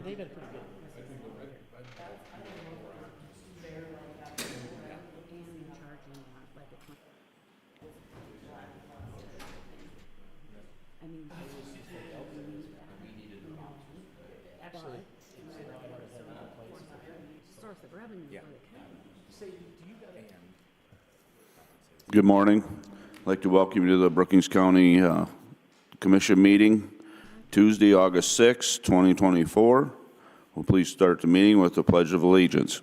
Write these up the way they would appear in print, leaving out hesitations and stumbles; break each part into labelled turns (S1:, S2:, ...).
S1: they've been pretty good. Actually, source of revenue for the county. Say, do you got
S2: Good morning. I'd like to welcome you to the Brookings County Commission meeting, Tuesday, August 6, 2024. We'll please start the meeting with the Pledge of Allegiance.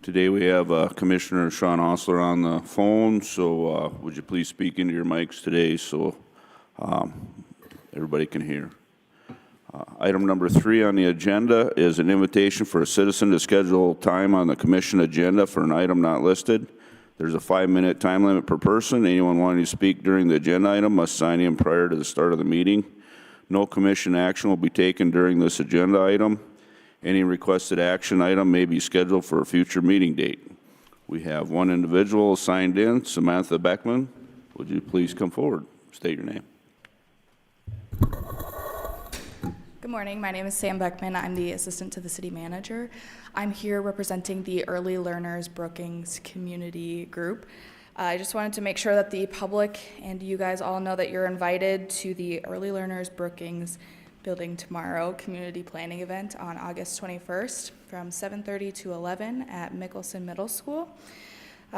S2: Today we have Commissioner Sean Osler on the phone, so would you please speak into your mics today so everybody can hear. Item number 3 on the agenda is an invitation for a citizen to schedule time on the commission agenda for an item not listed. There's a 5-minute time limit per person. Anyone wanting to speak during the agenda item must sign in prior to the start of the meeting. No commission action will be taken during this agenda item. Any requested action item may be scheduled for a future meeting date. We have one individual signed in, Samantha Beckman. Would you please come forward? State your name.
S3: Good morning. My name is Sam Beckman. I'm the assistant to the city manager. I'm here representing the Early Learners Brookings community group. I just wanted to make sure that the public and you guys all know that you're invited to the Early Learners Brookings Building Tomorrow community planning event on August 21st from 7:30 to 11 at Mickelson Middle School.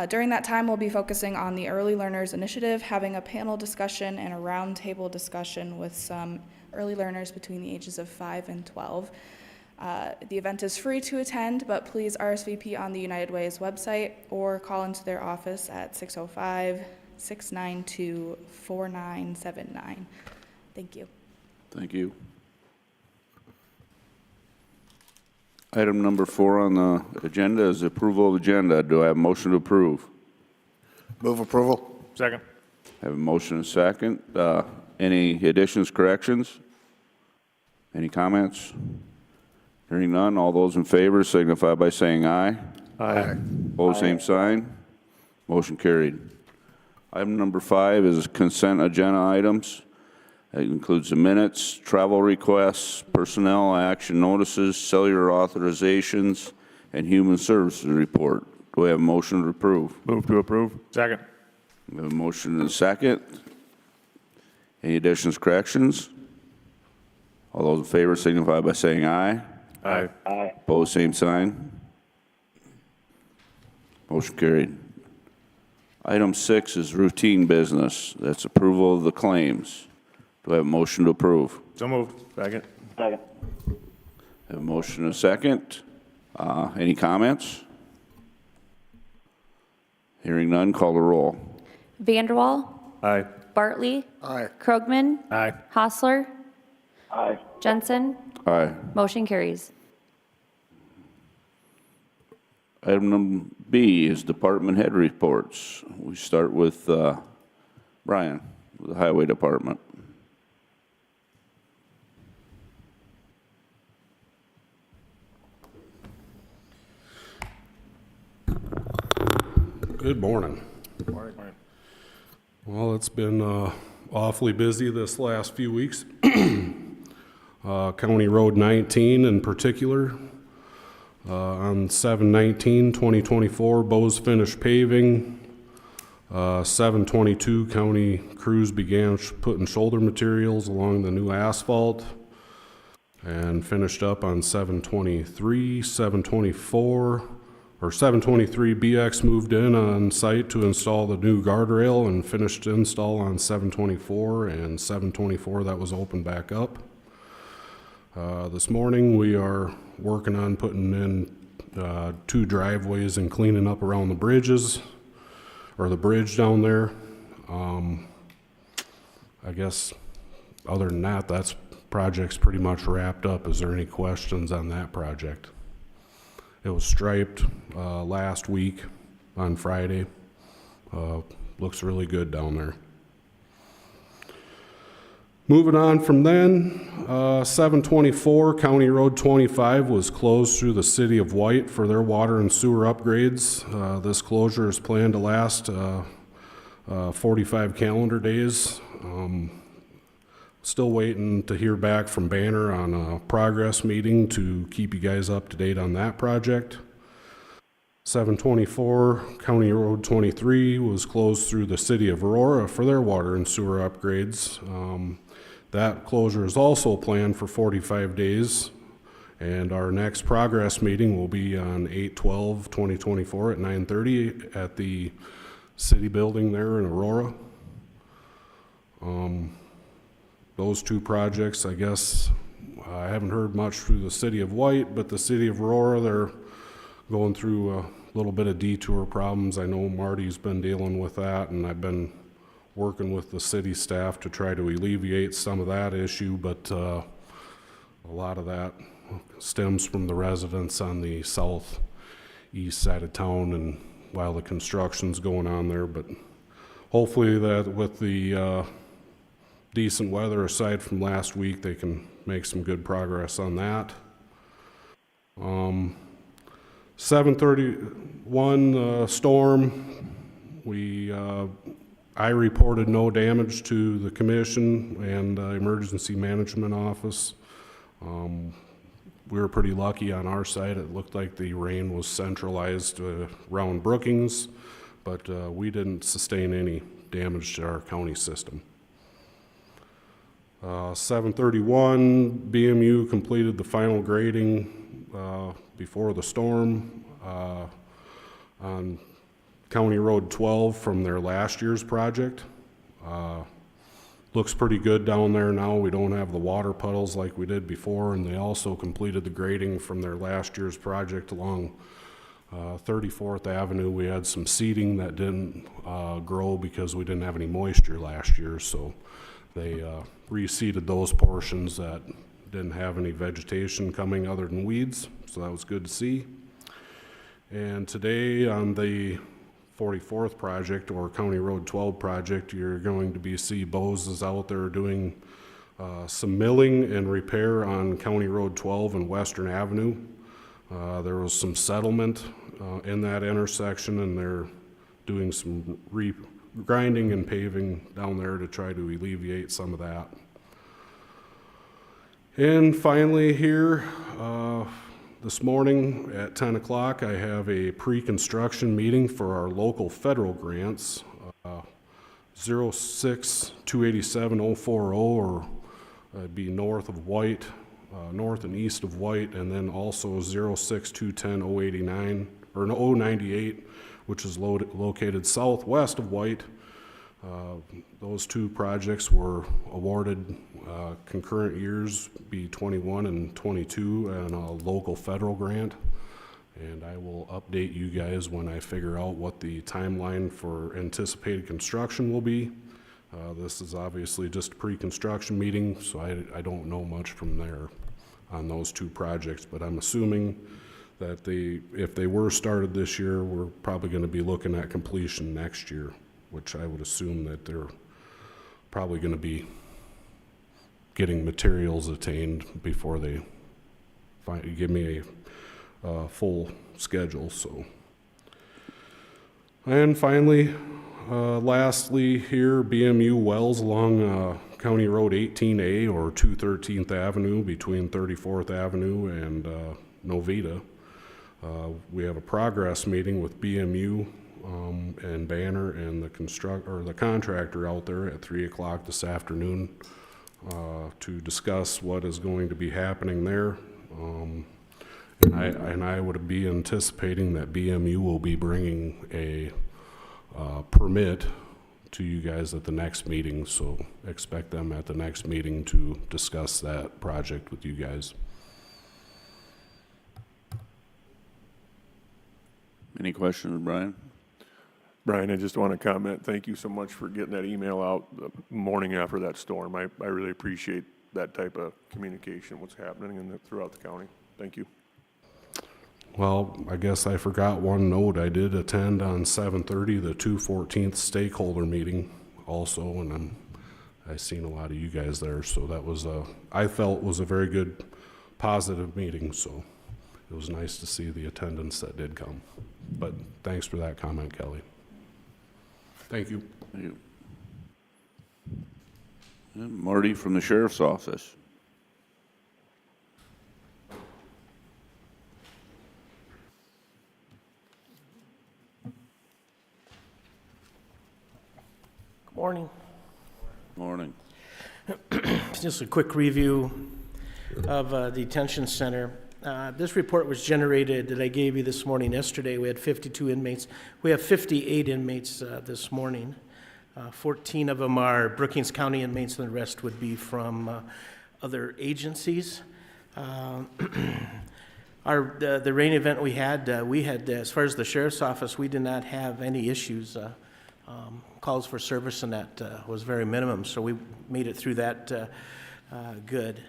S3: During that time, we'll be focusing on the Early Learners Initiative, having a panel discussion and a roundtable discussion with some early learners between the ages of 5 and 12. The event is free to attend, but please RSVP on the United Way's website or call into their office at 605-692-4979. Thank you.
S2: Thank you. Item number 4 on the agenda is approval of agenda. Do I have a motion to approve?
S4: Move approval.
S5: Second.
S2: I have a motion and a second. Any additions, corrections? Any comments? Hearing none, all those in favor signify by saying aye.
S5: Aye.
S2: Opposed, same sign. Motion carried. Item number 5 is consent agenda items. It includes the minutes, travel requests, personnel action notices, cellular authorizations, and human services report. Do I have a motion to approve?
S5: Move to approve. Second.
S2: We have a motion and a second. Any additions, corrections? All those in favor signify by saying aye.
S5: Aye.
S2: Opposed, same sign. Motion carried. Item 6 is routine business. That's approval of the claims. Do I have a motion to approve?
S5: So moved. Second.
S2: I have a motion and a second. Any comments? Hearing none, call the roll.
S6: Vanderwall,
S5: Aye.
S6: Bartley,
S4: Aye.
S6: Krogman,
S5: Aye.
S6: Hostler, Jensen.
S2: Aye.
S6: Motion carries.
S2: Item number B is department head reports. We start with Brian, with the Highway Department.
S7: Good morning.
S5: Morning.
S7: Well, it's been awfully busy this last few weeks. County Road 19 in particular. On 7/19/2024, Bose finished paving. 7/22, county crews began putting shoulder materials along the new asphalt and finished up on 7/23. 7/23 BX moved in on site to install the new guardrail and finished install on 7/24, and 7/24 that was opened back up. This morning we are working on putting in 2 driveways and cleaning up around the bridges, or the bridge down there. I guess other than that, that's project's pretty much wrapped up. Is there any questions on that project? It was striped last week on Friday. Looks really good down there. Moving on from then, 724 County Road 25 was closed through the city of White for their water and sewer upgrades. This closure is planned to last 45 calendar days. Still waiting to hear back from Banner on a progress meeting to keep you guys up to date on that project. 724 County Road 23 was closed through the city of Aurora for their water and sewer upgrades. That closure is also planned for 45 days, and our next progress meeting will be on 8/12/2024 at 9:30 at the city building there in Aurora. Those two projects, I guess, I haven't heard much through the city of White, but the city of Aurora, they're going through a little bit of detour problems. I know Marty's been dealing with that, and I've been working with the city staff to try to alleviate some of that issue, but a lot of that stems from the residents on the southeast side of town and while the construction's going on there. But hopefully that with the decent weather aside from last week, they can make some good progress on that. 731 storm, I reported no damage to the commission and emergency management office. We were pretty lucky on our side. It looked like the rain was centralized around Brookings, but we didn't sustain any damage to our county system. 731, BMU completed the final grading before the storm on County Road 12 from their last year's project. Looks pretty good down there now. We don't have the water puddles like we did before, and they also completed the grading from their last year's project along 34th Avenue. We had some seeding that didn't grow because we didn't have any moisture last year, so they reseeded those portions that didn't have any vegetation coming other than weeds, so that was good to see. And today on the 44th project, or County Road 12 project, you're going to see Bose is out there doing some milling and repair on County Road 12 and Western Avenue. There was some settlement in that intersection, and they're doing some grinding and paving down there to try to alleviate some of that. And finally here, this morning at 10 o'clock, I have a pre-construction meeting for our local federal grants, 06287-040, or it'd be north of White, north and east of White, and then also 06210-089, or 098, which is located southwest of White. Those two projects were awarded concurrent years, be 21 and 22, and a local federal grant. And I will update you guys when I figure out what the timeline for anticipated construction will be. This is obviously just a pre-construction meeting, so I don't know much from there on those two projects, but I'm assuming that if they were started this year, we're probably going to be looking at completion next year, which I would assume that they're probably going to be getting materials attained before they give me a full schedule. So, and finally, lastly here, BMU wells along County Road 18A, or 213th Avenue, between 34th Avenue and Novita. We have a progress meeting with BMU and Banner and the contractor out there at 3 o'clock this afternoon to discuss what is going to be happening there. And I would be anticipating that BMU will be bringing a permit to you guys at the next meeting, so expect them at the next meeting to discuss that project with you guys.
S2: Any questions, Brian?
S5: Brian, I just want to comment, thank you so much for getting that email out the morning after that storm. I really appreciate that type of communication, what's happening throughout the county. Thank you.
S7: Well, I guess I forgot one note. I did attend on 7:30 the 214th stakeholder meeting also, and I seen a lot of you guys there, so that was I felt was a very good, positive meeting, so it was nice to see the attendance that did come. But thanks for that comment, Kelly. Thank you.
S2: Thank you. And Marty from the Sheriff's Office.
S8: Morning.
S2: Morning.
S8: Just a quick review of the detention center. This report was generated that I gave you this morning. Yesterday, we had 52 inmates. We have 58 inmates this morning. 14 of them are Brookings County inmates, and the rest would be from other agencies. The rain event we had, as far as the sheriff's office, we did not have any issues. Calls for service, and that was very minimum, so we made it through that good.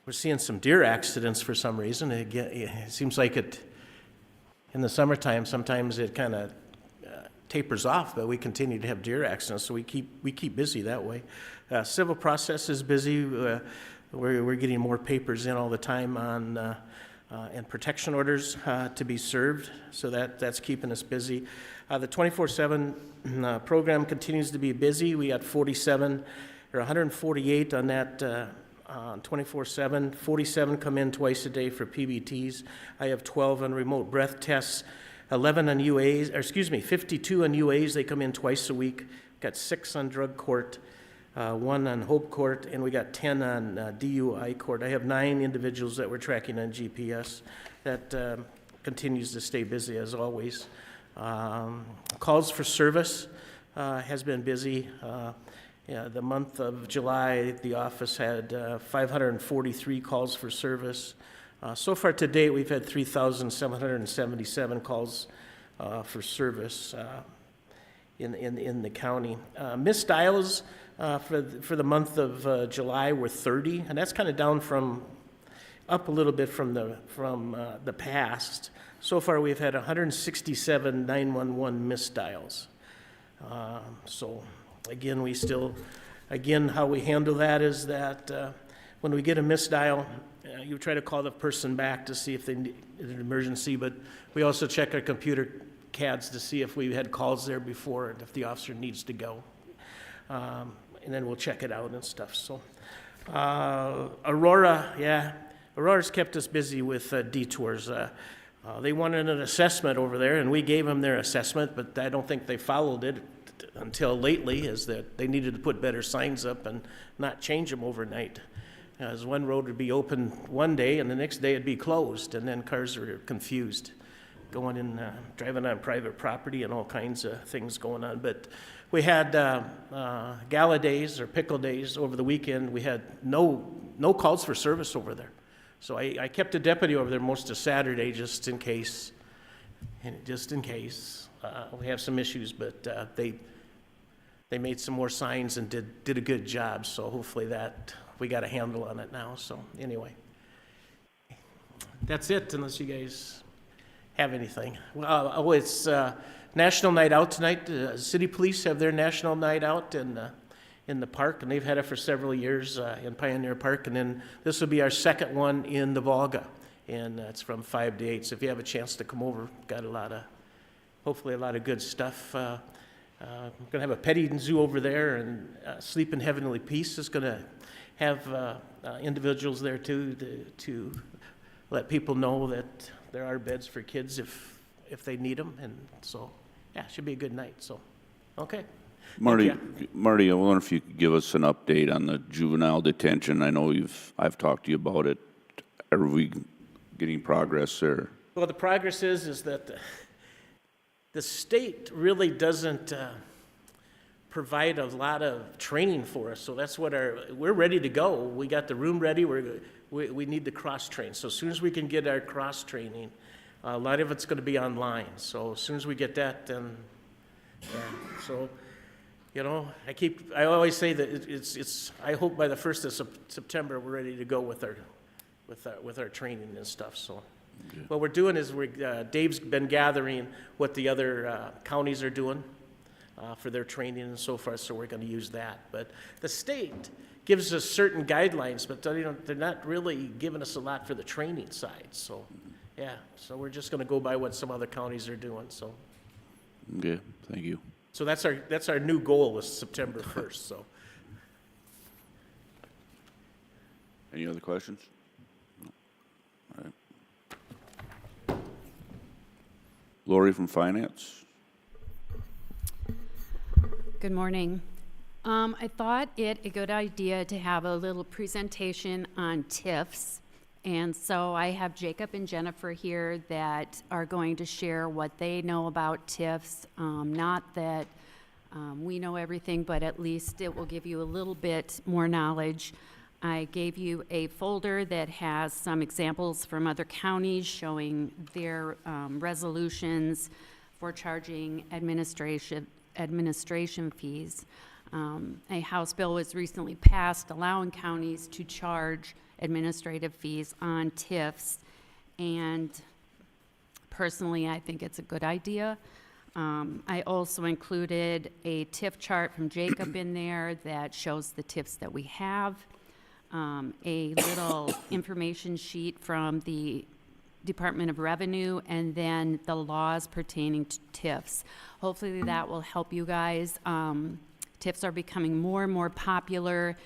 S8: We're seeing some deer accidents for some reason. It seems like it, in the summertime, sometimes it kind of tapers off, but we continue to have deer accidents, so we keep busy that way. Civil process is busy. We're getting more papers in all the time on and protection orders to be served, so that's keeping us busy. The 24/7 program continues to be busy. We got 148 on that 24/7. 47 come in twice a day for PBTs. I have 12 on remote breath tests, 11 on UAs, 52 on UAs. They come in twice a week. Got 6 on drug court, 1 on Hope Court, and we got 10 on DUI court. I have 9 individuals that we're tracking on GPS. That continues to stay busy as always. Calls for service has been busy. The month of July, the office had 543 calls for service. So far to date, we've had 3,777 calls for service in the county. Missed dials for the month of July were 30, and that's kind of down up a little bit from the past. So far, we've had 167 911 missed dials. So again, how we handle that is that when we get a missed dial, you try to call the person back to see if they need an emergency, but we also check our computer CADs to see if we had calls there before and if the officer needs to go. And then we'll check it out and stuff. So Aurora's kept us busy with detours. They wanted an assessment over there, and we gave them their assessment, but I don't think they followed it until lately, is that they needed to put better signs up and not change them overnight. As one road would be open one day, and the next day it'd be closed, and then cars are confused, going in, driving on private property and all kinds of things going on. But we had gala days or pickle days over the weekend. We had no calls for service over there. So I kept a deputy over there most of Saturday just in case. We have some issues, but they made some more signs and did a good job. So hopefully that we got a handle on it now. So anyway, that's it. Unless you guys have anything. Well, it's National Night Out tonight. City Police have their National Night Out in the park, and they've had it for several years in Pioneer Park, and then this will be our second one in the Volga, and it's from 5 to 8. So if you have a chance to come over, got hopefully a lot of good stuff. We're going to have a pet eating zoo over there, and Sleep in Heavenly Peace is going to have individuals there too to let people know that there are beds for kids if they need them, and so yeah, it should be a good night. So okay.
S2: Marty, I wonder if you could give us an update on the juvenile detention. I know I've talked to you about it. Are we getting progress there?
S8: Well, the progress is that the state really doesn't provide a lot of training for us. So that's what we're ready to go. We got the room ready. We need to cross train. So as soon as we can get our cross training, a lot of it's going to be online. So as soon as we get that, then so. You know, I always say that I hope by the 1st of September we're ready to go with our training and stuff. So, what we're doing is Dave's been gathering what the other counties are doing for their training and so forth, so we're going to use that. But the state gives us certain guidelines, but they're not really giving us a lot for the training side. So, yeah, so we're just going to go by what some other counties are doing. So,
S2: Okay, thank you.
S8: so that's our new goal is September 1st. So,
S2: Any other questions? No. All right. Lori from Finance?
S9: Good morning. I thought it a good idea to have a little presentation on TIFs. And so I have Jacob and Jennifer here that are going to share what they know about TIFs. Not that we know everything, but at least it will give you a little bit more knowledge. I gave you a folder that has some examples from other counties showing their resolutions for charging administration fees. A House bill was recently passed allowing counties to charge administrative fees on TIFs, and personally, I think it's a good idea. I also included a TIF chart from Jacob in there that shows the TIFs that we have, a little information sheet from the Department of Revenue, and then the laws pertaining to TIFs. Hopefully that will help you guys. TIFs are becoming more and more popular,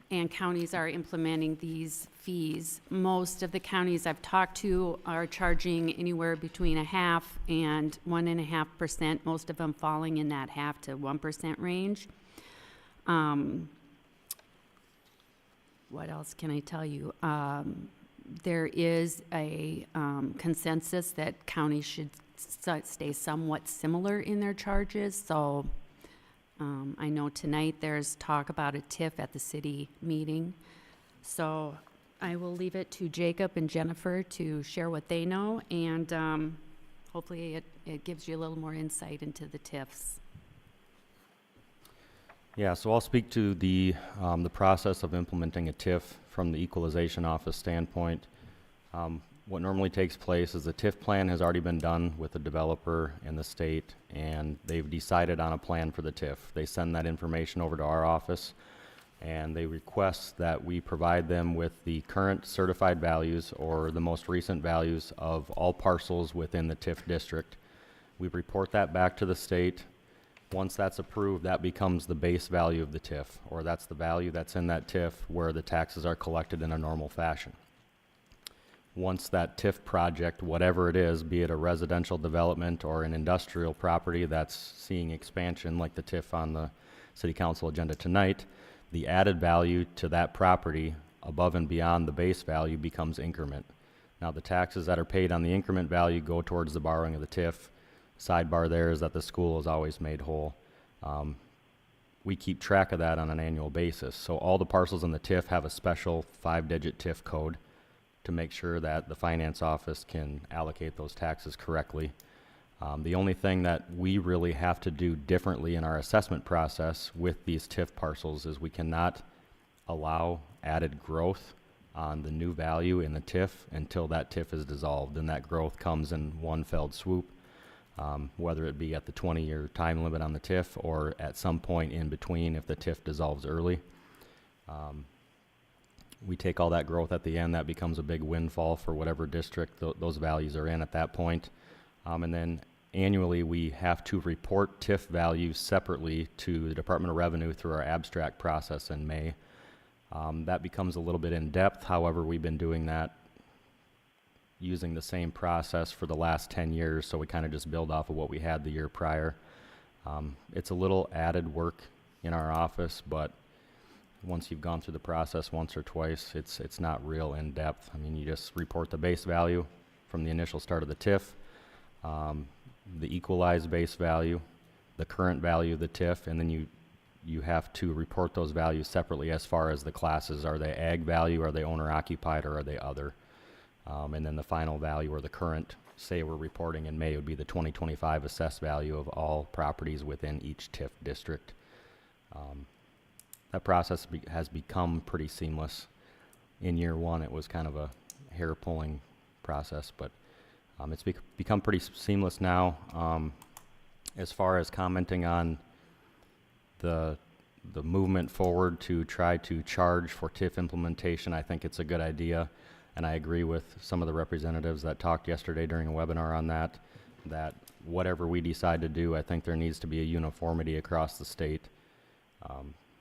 S9: and counties are implementing these fees. Most of the counties I've talked to are charging anywhere between 0.5% and 1.5%, most of them falling in that 0.5% to 1% range. What else can I tell you? There is a consensus that counties should stay somewhat similar in their charges. So I know tonight there's talk about a TIF at the city meeting. So I will leave it to Jacob and Jennifer to share what they know, and hopefully it gives you a little more insight into the TIFs.
S10: Yeah, so I'll speak to the process of implementing a TIF from the Equalization Office standpoint. What normally takes place is the TIF plan has already been done with the developer and the state, and they've decided on a plan for the TIF. They send that information over to our office, and they request that we provide them with the current certified values or the most recent values of all parcels within the TIF district. We report that back to the state. Once that's approved, that becomes the base value of the TIF, or that's the value that's in that TIF where the taxes are collected in a normal fashion. Once that TIF project, whatever it is, be it a residential development or an industrial property that's seeing expansion like the TIF on the City Council agenda tonight, the added value to that property above and beyond the base value becomes increment. Now the taxes that are paid on the increment value go towards the borrowing of the TIF. Sidebar there is that the school is always made whole. We keep track of that on an annual basis. So all the parcels in the TIF have a special 5-digit TIF code to make sure that the finance office can allocate those taxes correctly. The only thing that we really have to do differently in our assessment process with these TIF parcels is we cannot allow added growth on the new value in the TIF until that TIF is dissolved, and that growth comes in one felled swoop. Whether it be at the 20-year time limit on the TIF or at some point in between if the TIF dissolves early. We take all that growth at the end, that becomes a big windfall for whatever district those values are in at that point. And then annually we have to report TIF values separately to the Department of Revenue through our abstract process in May. That becomes a little bit in depth, however we've been doing that using the same process for the last 10 years, so we kind of just build off of what we had the year prior. It's a little added work in our office, but once you've gone through the process once or twice, it's not real in depth. I mean, you just report the base value from the initial start of the TIF, the equalized base value, the current value of the TIF, and then you have to report those values separately as far as the classes. Are they ag value, are they owner occupied, or are they other? And then the final value, or the current, say we're reporting in May, would be the 2025 assessed value of all properties within each TIF district. That process has become pretty seamless. In year one, it was kind of a hair-pulling process, but it's become pretty seamless now. As far as commenting on the movement forward to try to charge for TIF implementation, I think it's a good idea, and I agree with some of the representatives that talked yesterday during a webinar on that whatever we decide to do, I think there needs to be a uniformity across the state.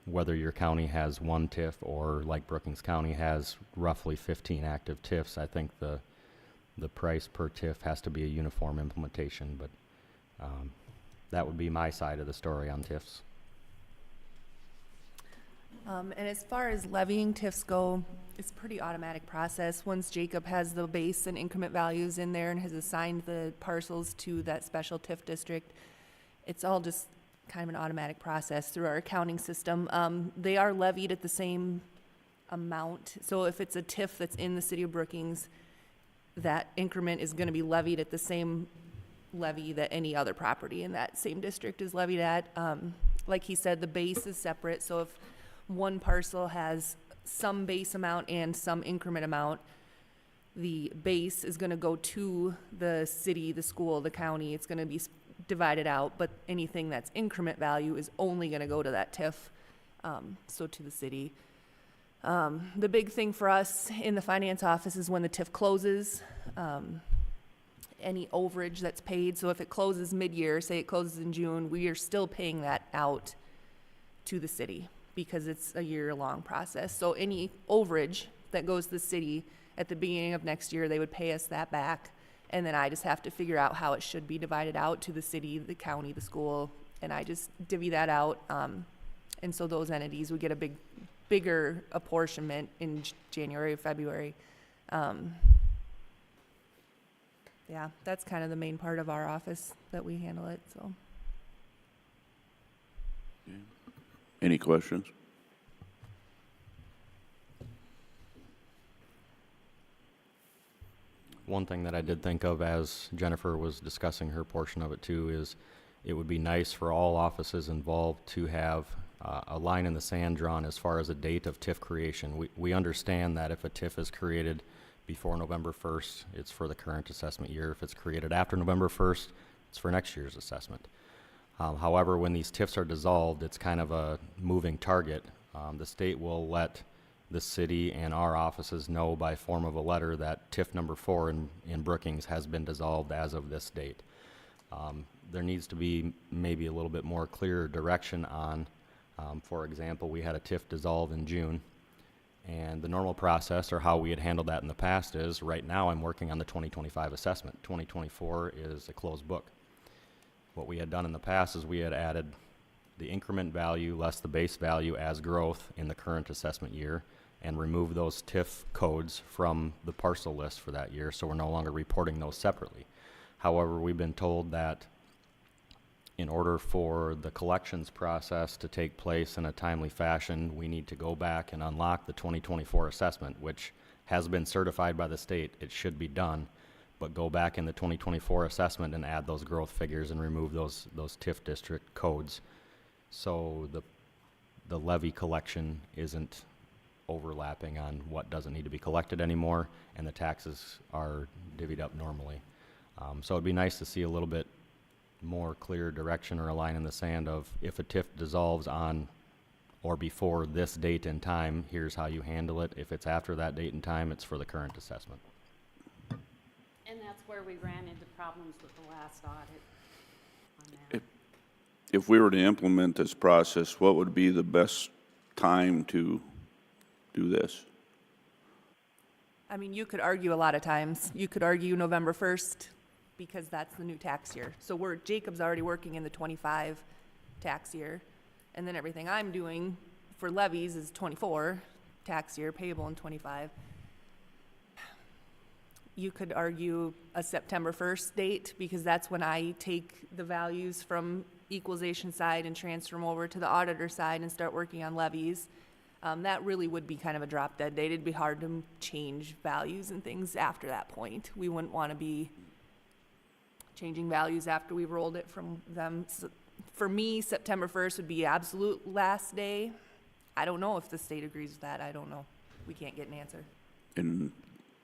S10: Whether your county has one TIF or like Brookings County has roughly 15 active TIFs, I think the price per TIF has to be a uniform implementation, but that would be my side of the story on TIFs.
S11: And as far as levying TIFs go, it's a pretty automatic process. Once Jacob has the base and increment values in there and has assigned the parcels to that special TIF district, it's all just kind of an automatic process through our accounting system. They are levied at the same amount. So if it's a TIF that's in the city of Brookings, that increment is going to be levied at the same levy that any other property in that same district is levied at. Like he said, the base is separate. So if one parcel has some base amount and some increment amount, the base is going to go to the city, the school, the county. It's going to be divided out, but anything that's increment value is only going to go to that TIF, so to the city. The big thing for us in the finance office is when the TIF closes, any overage that's paid. So if it closes mid-year, say it closes in June, we are still paying that out to the city because it's a year-long process. So any overage that goes to the city at the beginning of next year, they would pay us that back. And then I just have to figure out how it should be divided out to the city, the county, the school, and I just divvy that out. And so those entities would get a bigger apportionment in January, February. Yeah, that's kind of the main part of our office that we handle it, so.
S2: Any questions?
S10: One thing that I did think of as Jennifer was discussing her portion of it too is it would be nice for all offices involved to have a line in the sand drawn as far as a date of TIF creation. We understand that if a TIF is created before November 1st, it's for the current assessment year. If it's created after November 1st, it's for next year's assessment. However, when these TIFs are dissolved, it's kind of a moving target. The state will let the city and our offices know by form of a letter that TIF number 4 in Brookings has been dissolved as of this date. There needs to be maybe a little bit more clear direction on, for example, we had a TIF dissolve in June, and the normal process or how we had handled that in the past is right now I'm working on the 2025 assessment. 2024 is a closed book. What we had done in the past is we had added the increment value less the base value as growth in the current assessment year and remove those TIF codes from the parcel list for that year, so we're no longer reporting those separately. However, we've been told that in order for the collections process to take place in a timely fashion, we need to go back and unlock the 2024 assessment, which has been certified by the state. It should be done, but go back in the 2024 assessment and add those growth figures and remove those TIF district codes. So the levy collection isn't overlapping on what doesn't need to be collected anymore, and the taxes are divvied up normally. So it'd be nice to see a little bit more clear direction or a line in the sand of if a TIF dissolves on or before this date and time, here's how you handle it. If it's after that date and time, it's for the current assessment.
S9: And that's where we ran into problems with the last audit on that.
S2: If we were to implement this process, what would be the best time to do this?
S11: I mean, you could argue a lot of times. You could argue November 1st because that's the new tax year. So Jacob's already working in the 25 tax year. And then everything I'm doing for levies is 24 tax year, payable in 25. You could argue a September 1st date because that's when I take the values from equalization side and transfer them over to the auditor side and start working on levies. That really would be kind of a drop dead date. It'd be hard to change values and things after that point. We wouldn't want to be changing values after we rolled it from them. So for me, September 1st would be absolute last day. I don't know if the state agrees with that. I don't know. We can't get an answer.
S2: And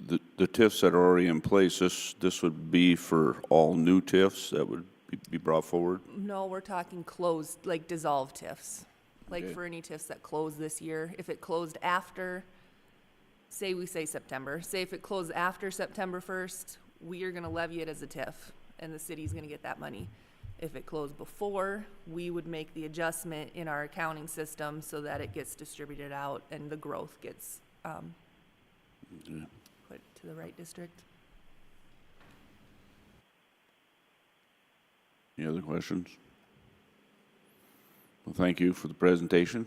S2: the TIFs that are already in place, this would be for all new TIFs that would be brought forward?
S11: No, we're talking closed, like dissolved TIFs. Like
S2: Okay.
S11: for any TIFs that closed this year, if it closed after, say September, say if it closed after September 1st, we are gonna levy it as a TIF, and the city's gonna get that money. If it closed before, we would make the adjustment in our accounting system so that it gets distributed out and the growth gets, put to the right district.
S2: Any other questions? Well, thank you for the presentation.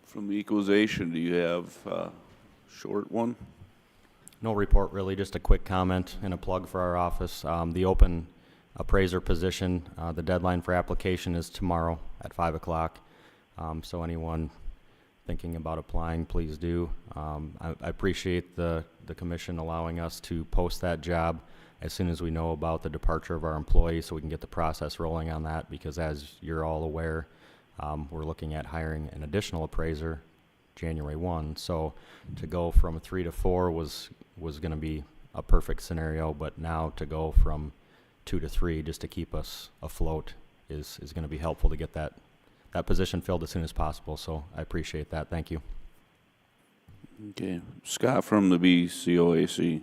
S2: From the equalization, do you have a short one?
S10: No report really, just a quick comment and a plug for our office. The open appraiser position, the deadline for application is tomorrow at 5 o'clock. So anyone thinking about applying, please do. I appreciate the commission allowing us to post that job as soon as we know about the departure of our employee, so we can get the process rolling on that, because as you're all aware, we're looking at hiring an additional appraiser January 1. So to go from 3 to 4 was going to be a perfect scenario, but now to go from 2 to 3 just to keep us afloat is going to be helpful to get that position filled as soon as possible. So I appreciate that. Thank you.
S2: Okay. Scott from the BCOAC.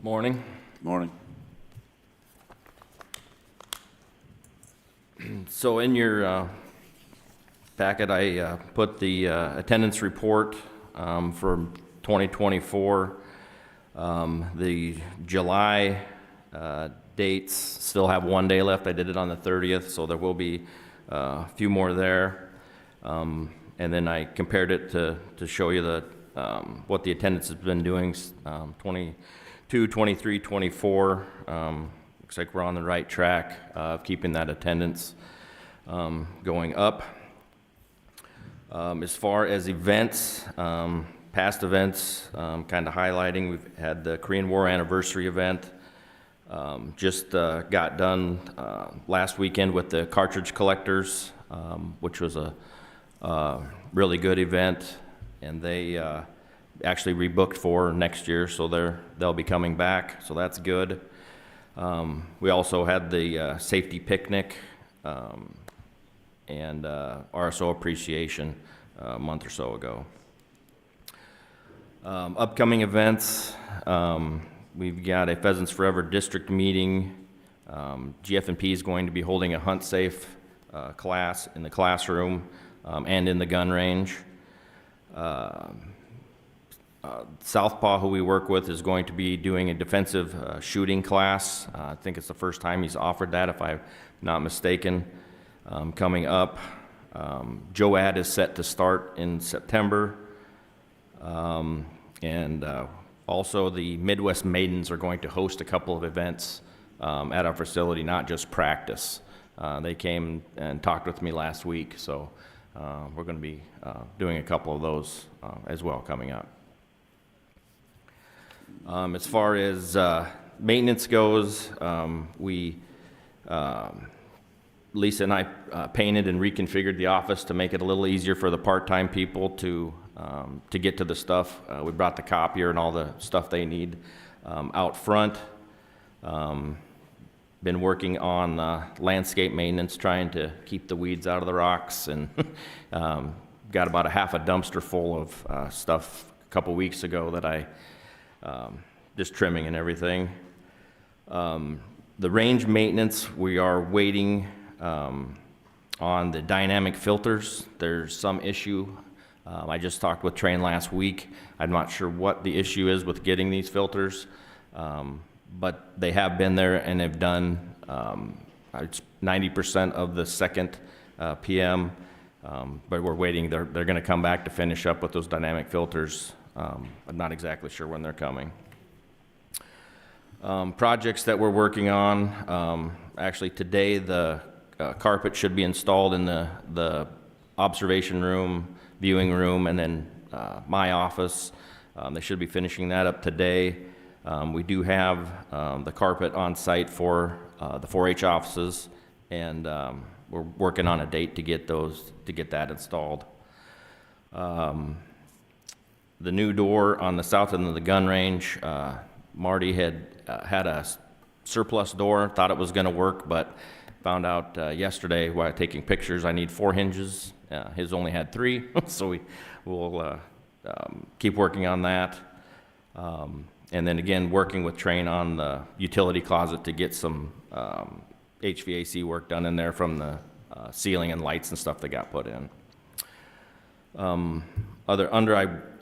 S12: Morning.
S2: Morning.
S12: So in your packet, I put the attendance report for 2024. The July dates still have 1 day left. I did it on the 30th, so there will be a few more there. And then I compared it to show you the what the attendance has been doing, 22, 23, 24. Looks like we're on the right track of keeping that attendance going up. As far as events, past events, kind of highlighting, we've had the Korean War anniversary event. Just got done last weekend with the cartridge collectors, which was a really good event, and they actually rebooked for next year, so they'll be coming back, so that's good. We also had the safety picnic and RSO appreciation a month or so ago. Upcoming events, we've got a Pheasants Forever district meeting. GF&P is going to be holding a hunt safe class in the classroom and in the gun range. Southpaw, who we work with, is going to be doing a defensive shooting class. I think it's the first time he's offered that, if I'm not mistaken, coming up. JOAD is set to start in September. And also the Midwest Maidens are going to host a couple of events at our facility, not just practice. They came and talked with me last week, so we're going to be doing a couple of those as well coming up. As far as maintenance goes, Lisa and I painted and reconfigured the office to make it a little easier for the part-time people to get to the stuff. We brought the copier and all the stuff they need out front. Been working on landscape maintenance, trying to keep the weeds out of the rocks, and got about a half a dumpster full of stuff a couple weeks ago that I just trimming and everything. The range maintenance, we are waiting on the dynamic filters. There's some issue. I just talked with Train last week. I'm not sure what the issue is with getting these filters, but they have been there and have done 90% of the second PM, but we're waiting. They're going to come back to finish up with those dynamic filters. I'm not exactly sure when they're coming. Projects that we're working on, actually today the carpet should be installed in the observation room, viewing room, and then my office. They should be finishing that up today. We do have the carpet on site for the 4-H offices, and we're working on a date to get that installed. The new door on the south end of the gun range, Marty had a surplus door, thought it was going to work, but found out yesterday while taking pictures I need 4 hinges. His only had 3, so we'll keep working on that. And then again, working with Train on the utility closet to get some HVAC work done in there from the ceiling and lights and stuff that got put in.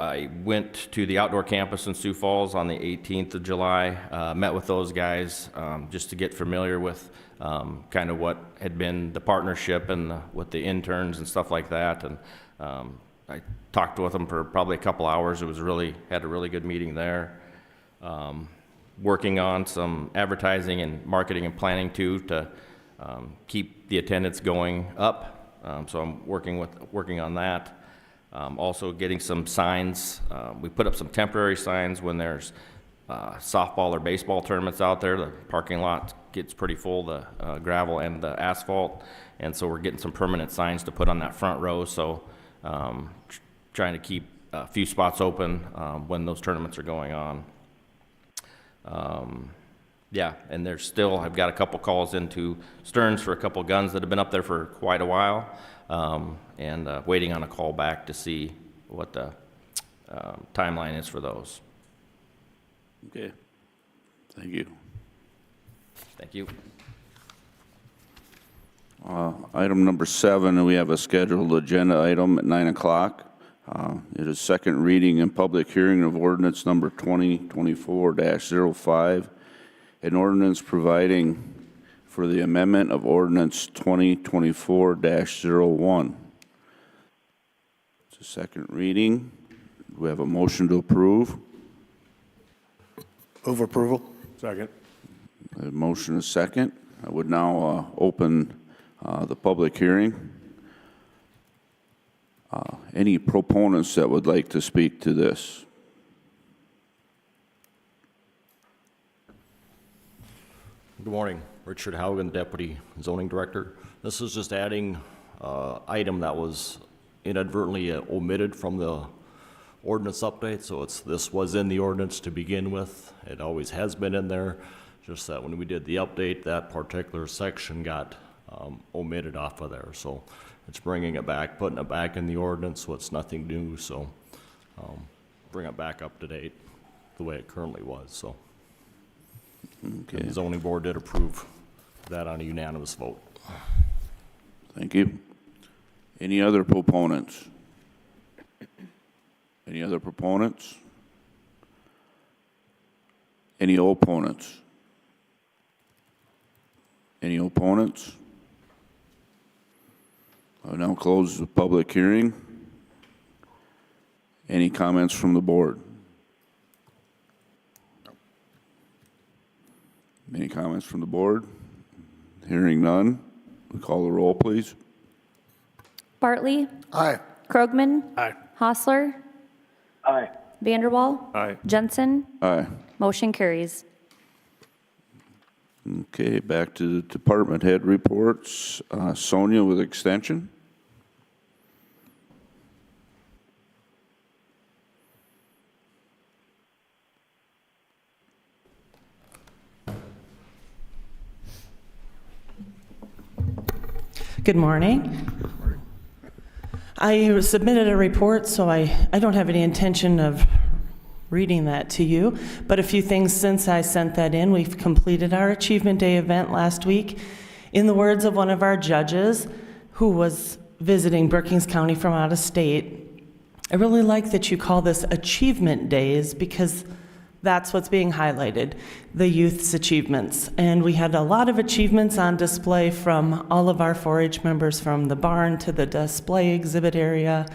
S12: I went to the outdoor campus in Sioux Falls on the 18th of July, met with those guys just to get familiar with kind of what had been the partnership and with the interns and stuff like that. And I talked with them for probably a couple hours. Had a really good meeting there. Working on some advertising and marketing and planning too to keep the attendance going up. So I'm working on that. Also getting some signs. We put up some temporary signs when there's softball or baseball tournaments out there. The parking lot gets pretty full, the gravel and the asphalt, and so we're getting some permanent signs to put on that front row. So trying to keep a few spots open when those tournaments are going on. Yeah, and I've got a couple calls into Stearns for a couple guns that have been up there for quite a while, and waiting on a call back to see what the timeline is for those.
S2: Okay. Thank you.
S12: Thank you.
S2: Item number 7, we have a scheduled agenda item at 9 o'clock. It is second reading and public hearing of ordinance number 2024-05, an ordinance providing for the amendment of ordinance 2024-01. It's a second reading. Do we have a motion to approve?
S4: Move approval.
S5: Second.
S2: A motion is second. I would now open the public hearing. Any proponents that would like to speak to this?
S13: Good morning. Richard Haugen, Deputy Zoning Director. This is just adding item that was inadvertently omitted from the ordinance update. So this was in the ordinance to begin with. It always has been in there. Just that when we did the update, that particular section got omitted off of there. So it's bringing it back, putting it back in the ordinance, so it's nothing new. So bring it back up to date the way it currently was. So
S2: Okay.
S13: the zoning board did approve that on a unanimous vote.
S2: Thank you. Any other proponents? Any other proponents? Any opponents? Any opponents? I will now close the public hearing. Any comments from the board? Any comments from the board? Hearing none. We call the roll, please.
S6: Bartley?
S4: Aye.
S6: Krogman?
S4: Aye.
S6: Hostler?
S4: Aye.
S6: Vanderwall?
S5: Aye.
S6: Jensen?
S2: Aye.
S6: Motion carries.
S2: Okay, back to the department head reports. Sonia with extension.
S14: Good morning. I submitted a report, so I don't have any intention of reading that to you, but a few things since I sent that in. We've completed our Achievement Day event last week. In the words of one of our judges who was visiting Brookings County from out of state, I really like that you call this Achievement Days because that's what's being highlighted, the youth's achievements. And we had a lot of achievements on display from all of our 4-H members, from the barn to the display exhibit area.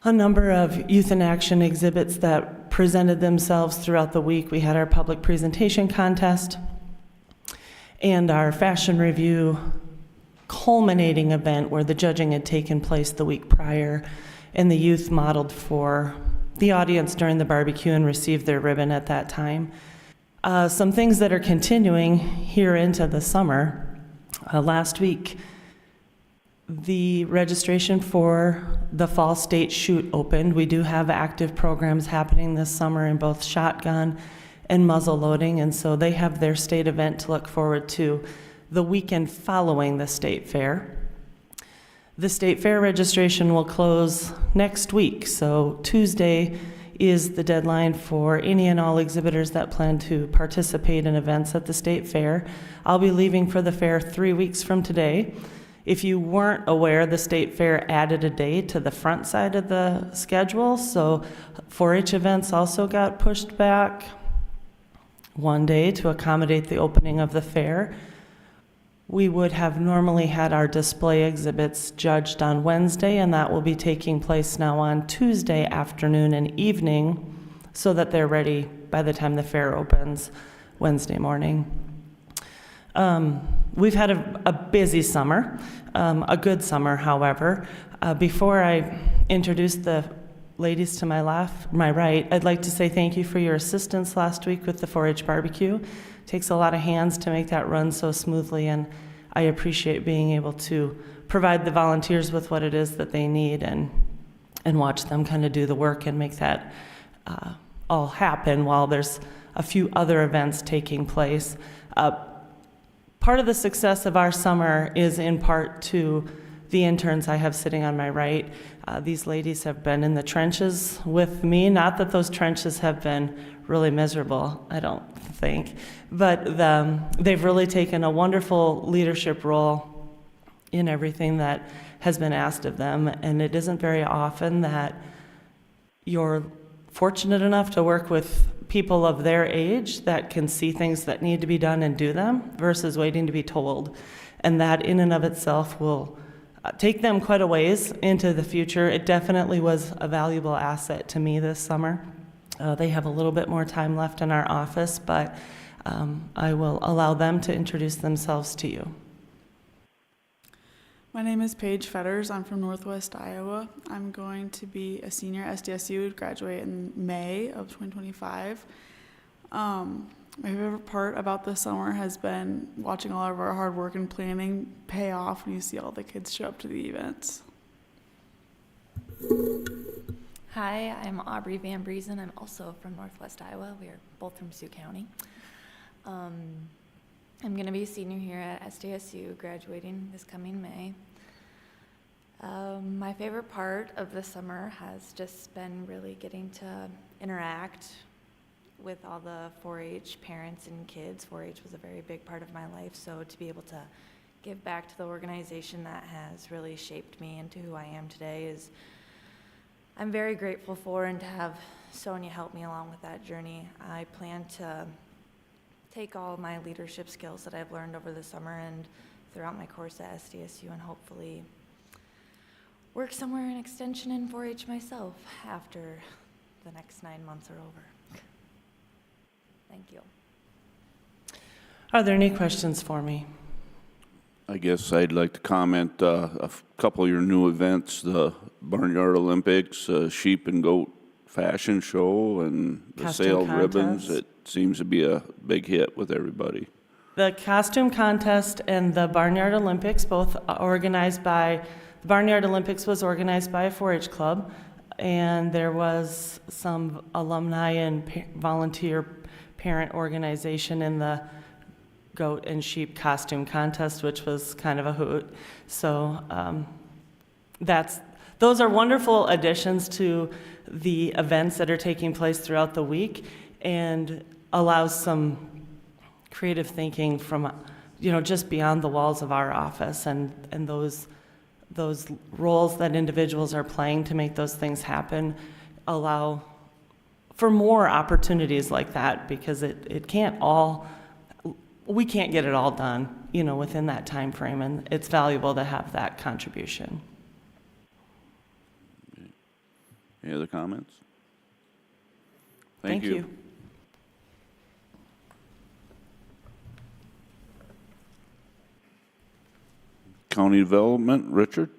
S14: A number of youth in action exhibits that presented themselves throughout the week. We had our public presentation contest and our fashion review culminating event where the judging had taken place the week prior, and the youth modeled for the audience during the barbecue and receive their ribbon at that time. Some things that are continuing here into the summer. Last week, the registration for the Fall State Shoot opened. We do have active programs happening this summer in both shotgun and muzzle loading, and so they have their state event to look forward to the weekend following the state fair. The state fair registration will close next week, so Tuesday is the deadline for any and all exhibitors that plan to participate in events at the state fair. I'll be leaving for the fair 3 weeks from today. If you weren't aware, the state fair added a day to the front side of the schedule, so 4-H events also got pushed back 1 day to accommodate the opening of the fair. We would have normally had our display exhibits judged on Wednesday, and that will be taking place now on Tuesday afternoon and evening so that they're ready by the time the fair opens Wednesday morning. We've had a busy summer, a good summer, however. Before I introduce the ladies to my right, I'd like to say thank you for your assistance last week with the 4-H barbecue. Takes a lot of hands to make that run so smoothly, and I appreciate being able to provide the volunteers with what it is that they need and watch them kind of do the work and make that all happen while there's a few other events taking place. Part of the success of our summer is in part to the interns I have sitting on my right. These ladies have been in the trenches with me. Not that those trenches have been really miserable, I don't think, but they've really taken a wonderful leadership role in everything that has been asked of them, and it isn't very often that you're fortunate enough to work with people of their age that can see things that need to be done and do them versus waiting to be told, and that in and of itself will take them quite a ways into the future. It definitely was a valuable asset to me this summer. They have a little bit more time left in our office, but I will allow them to introduce themselves to you.
S15: My name is Paige Fetters. I'm from Northwest Iowa. I'm going to be a senior at SDSU, graduate in May of 2025. My favorite part about this summer has been watching all of our hard work and planning pay off when you see all the kids show up to the events.
S16: Hi, I'm Aubrey Van Briesen. I'm also from Northwest Iowa. We are both from Sioux County. I'm going to be a senior here at SDSU, graduating this coming May. My favorite part of the summer has just been really getting to interact with all the 4-H parents and kids. 4-H was a very big part of my life, so to be able to give back to the organization that has really shaped me into who I am today is I'm very grateful for, and to have Sonia help me along with that journey. I plan to take all my leadership skills that I've learned over the summer and throughout my course at SDSU and hopefully work somewhere in extension in 4-H myself after the next 9 months are over. Thank you.
S14: Are there any questions for me?
S2: I guess I'd like to comment a couple of your new events, the Barnyard Olympics, sheep and goat fashion show, and the
S14: Costume
S2: sale of ribbons.
S14: contest.
S2: It seems to be a big hit with everybody.
S14: The costume contest and the Barnyard Olympics, both organized by, the Barnyard Olympics was organized by a 4-H club, and there was some alumni and volunteer parent organization in the goat and sheep costume contest, which was kind of a hoot. So those are wonderful additions to the events that are taking place throughout the week, and allows some creative thinking from, just beyond the walls of our office, and those roles that individuals are playing to make those things happen allow for more opportunities like that, because we can't get it all done, within that time frame, and it's valuable to have that contribution.
S2: Any other comments?
S14: Thank you.
S2: County Development, Richard?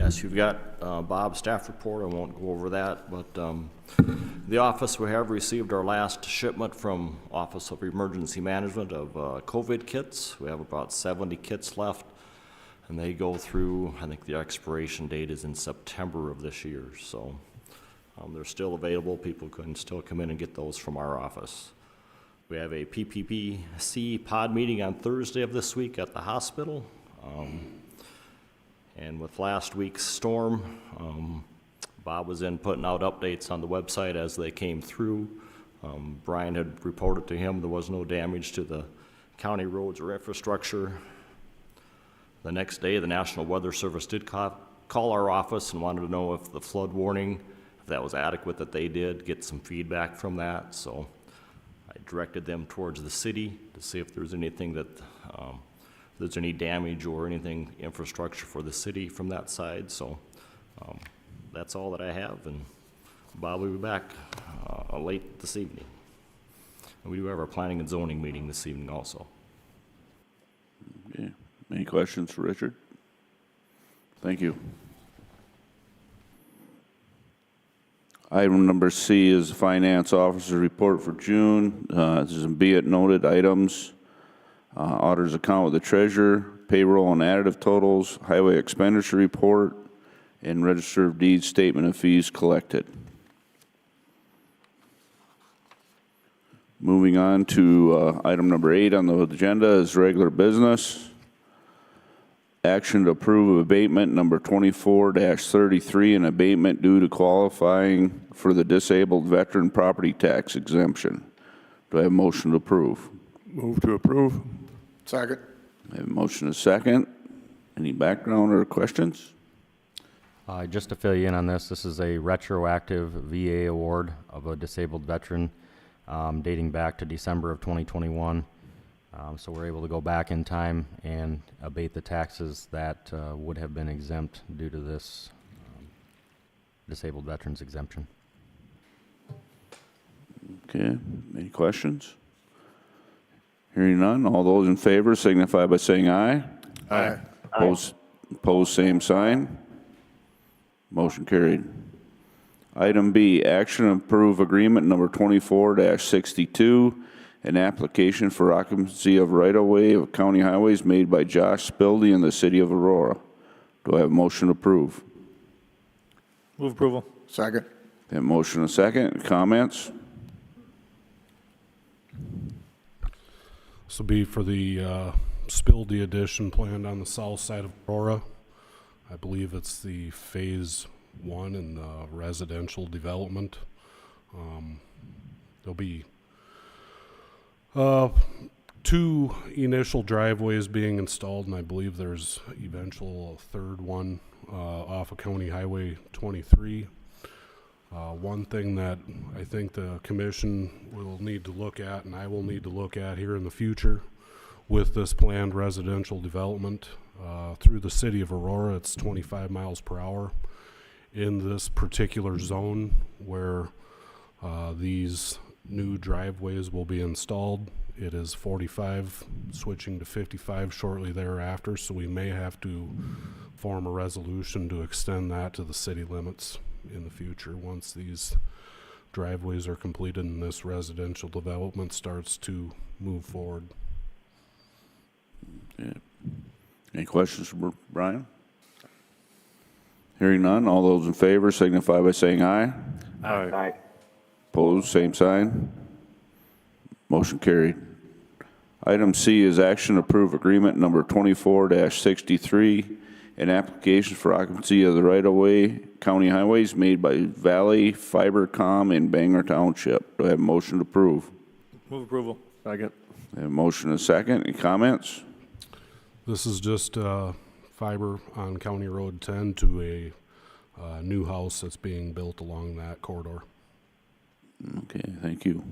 S13: Yes, you've got Bob's staff report. I won't go over that, but the office, we have received our last shipment from Office of Emergency Management of COVID kits. We have about 70 kits left, and they go through, I think the expiration date is in September of this year, so they're still available. People can still come in and get those from our office. We have a PPPC pod meeting on Thursday of this week at the hospital. And with last week's storm, Bob was in putting out updates on the website as they came through. Brian had reported to him there was no damage to the county roads or infrastructure. The next day, the National Weather Service did call our office and wanted to know if the flood warning, if that was adequate that they did, get some feedback from that. So I directed them towards the city to see if there's anything that, if there's any damage or anything infrastructure for the city from that side. So that's all that I have, and Bob will be back late this evening. And we do have our planning and zoning meeting this evening also.
S2: Okay. Any questions for Richard? Thank you. Item number C is the Finance Officer's Report for June. This is be it noted items. Auditor's account with the treasurer, payroll and additive totals, highway expenditure report, and register of deeds statement of fees collected. Moving on to item number 8 on the agenda is regular business. Action to approve abatement number 24-33, an abatement due to qualifying for the disabled veteran property tax exemption. Do I have a motion to approve?
S5: Move to approve.
S4: Second.
S2: I have a motion to second. Any background or questions?
S10: Just to fill you in on this, this is a retroactive VA award of a disabled veteran dating back to December of 2021. So we're able to go back in time and abate the taxes that would have been exempt due to this disabled veterans exemption.
S2: Okay, any questions? Hearing none, all those in favor signify by saying aye.
S4: Aye.
S2: Opposed, same sign. Motion carried. Item B, action to approve agreement number 24-62, an application for occupancy of right-of-way of county highways made by Josh Spildy in the city of Aurora. Do I have a motion to approve?
S4: Move approval. Second.
S2: That motion a second. Comments?
S7: This will be for the Spildy addition planned on the south side of Aurora. I believe it's the phase 1 in the residential development. There'll be 2 initial driveways being installed, and I believe there's eventual third one off of County Highway 23. One thing that I think the commission will need to look at, and I will need to look at here in the future with this planned residential development through the city of Aurora, it's 25 miles per hour. In this particular zone where these new driveways will be installed, it is 45, switching to 55 shortly thereafter, so we may have to form a resolution to extend that to the city limits in the future once these driveways are completed and this residential development starts to move forward.
S2: Yeah. Any questions for Brian? Hearing none, all those in favor signify by saying aye.
S5: Aye.
S2: Opposed, same sign. Motion carried. Item C is action to approve agreement number 24-63, an application for occupancy of the right-of-way county highways made by Valley Fibercom in Bangor Township. Do I have a motion to approve?
S4: Move approval.
S5: Second.
S2: I have a motion and a second. Any comments?
S7: This is just fiber on County Road 10 to a new house that's being built along that corridor.
S2: Okay, thank you.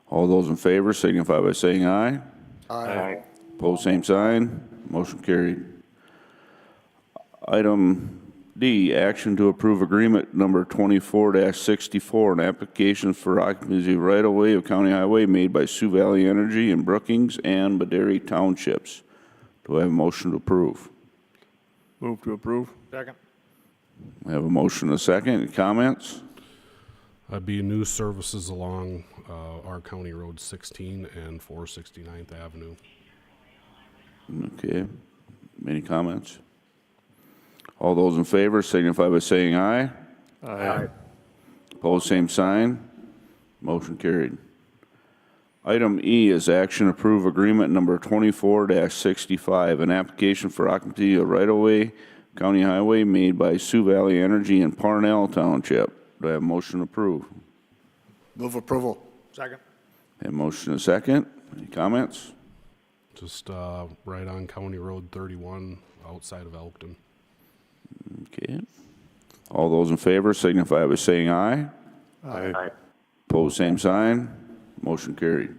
S2: All those in favor signify by saying aye.
S4: Aye.
S2: Opposed, same sign. Motion carried. Item D, action to approve agreement number 24-64, an application for occupancy right-of-way of county highway made by Sioux Valley Energy in Brookings and Madera Townships. Do I have a motion to approve?
S5: Move to approve.
S4: Second.
S2: I have a motion and a second. Any comments?
S7: That'd be new services along our County Road 16 and 469th Avenue.
S2: Okay. Any comments? All those in favor signify by saying aye.
S5: Aye.
S2: Opposed, same sign. Motion carried. Item E is action approve agreement number 24-65, an application for occupancy of right-of-way county highway made by Sioux Valley Energy in Parnell Township. Do I have a motion to approve?
S4: Move approval. Second.
S2: Have a motion and a second. Any comments?
S7: Just right on County Road 31 outside of Elkton.
S2: Okay. All those in favor signify by saying aye.
S5: Aye.
S2: Opposed, same sign. Motion carried.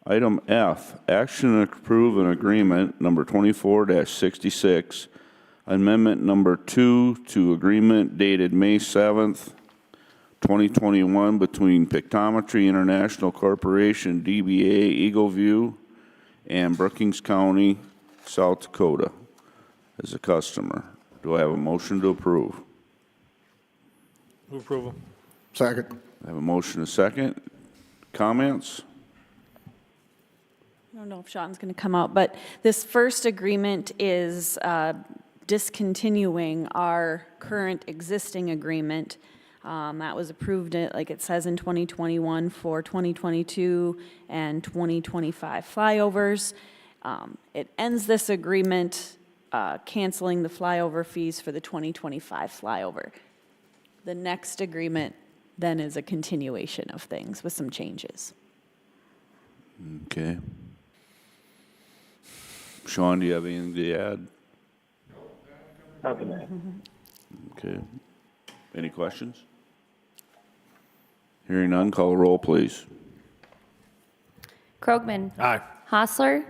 S2: Item F, action to approve an agreement number 24-66, amendment number 2 to agreement dated May 7th, 2021 between Pictometry International Corporation, DBA Eagleview, and Brookings County, South Dakota as a customer. Do I have a motion to approve?
S4: Move approval.
S5: Second.
S2: I have a motion and a second. Comments?
S17: I don't know if Sean's going to come out, but this first agreement is discontinuing our current existing agreement. That was approved, like it says, in 2021 for 2022 and 2025 flyovers. It ends this agreement canceling the flyover fees for the 2025 flyover. The next agreement then is a continuation of things with some changes.
S2: Okay. Sean, do you have anything to add?
S8: Nothing.
S2: Okay. Any questions? Hearing none, call a roll, please.
S6: Krogman.
S4: Aye.
S6: Hostler.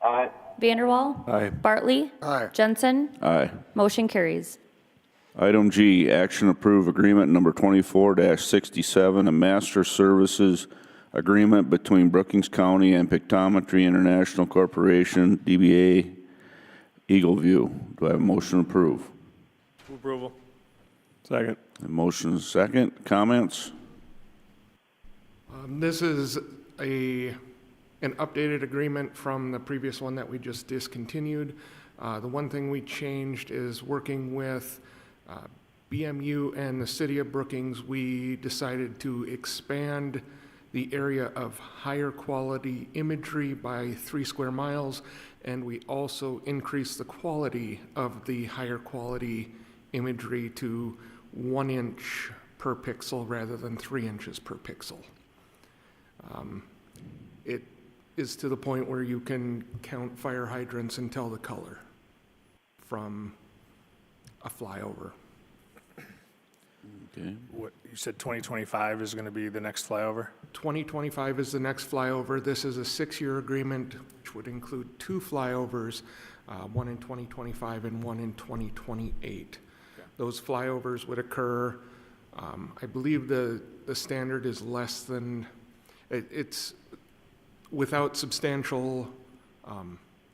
S12: Aye.
S6: Vanderwall.
S5: Aye.
S6: Bartley.
S4: Aye.
S6: Jensen.
S2: Aye.
S6: Motion carries.
S2: Item G, action approve agreement number 24-67, a master services agreement between Brookings County and Pictometry International Corporation, DBA Eagleview. Do I have a motion to approve?
S4: Move approval.
S5: Second.
S2: A motion is second. Comments?
S18: This is an updated agreement from the previous one that we just discontinued. The one thing we changed is working with BMU and the city of Brookings. We decided to expand the area of higher quality imagery by 3 square miles, and we also increased the quality of the higher quality imagery to 1 inch per pixel rather than 3 inches per pixel. It is to the point where you can count fire hydrants and tell the color from a flyover.
S2: Okay.
S4: What, you said 2025 is going to be the next flyover?
S18: 2025 is the next flyover. This is a 6-year agreement, which would include 2 flyovers, one in 2025 and one in 2028. Okay. Those flyovers would occur, I believe the standard is less than, it's without substantial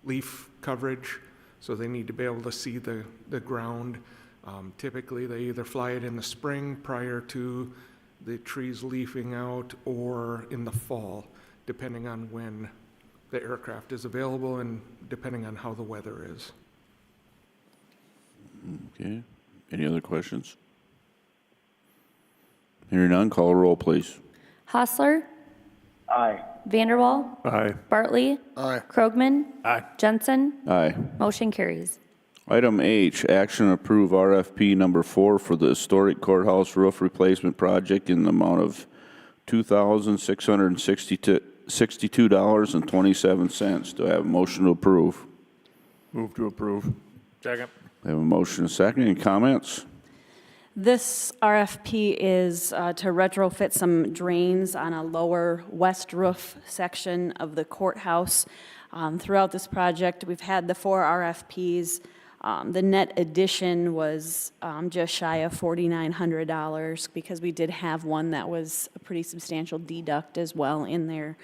S18: leaf coverage, so they need to be able to see the ground. Typically, they either fly it in the spring prior to the trees leafing out or in the fall, depending on when the aircraft is available and depending on how the weather is.
S2: Okay. Any other questions? Hearing none, call a roll, please.
S6: Hostler.
S12: Aye.
S6: Vanderwall.
S5: Aye.
S6: Bartley.
S4: Aye.
S6: Krogman.
S4: Aye.
S6: Jensen.
S2: Aye.
S6: Motion carries.
S2: Item H, action approve RFP number 4 for the historic courthouse roof replacement project in the amount of $2,662.27. Do I have a motion to approve?
S5: Move to approve.
S4: Second.
S2: I have a motion and a second. Any comments?
S17: This RFP is to retrofit some drains on a lower west roof section of the courthouse. Throughout this project, we've had the 4 RFPs. The net addition was just shy of $4,900 because we did have one that was a pretty substantial deduct as well in there.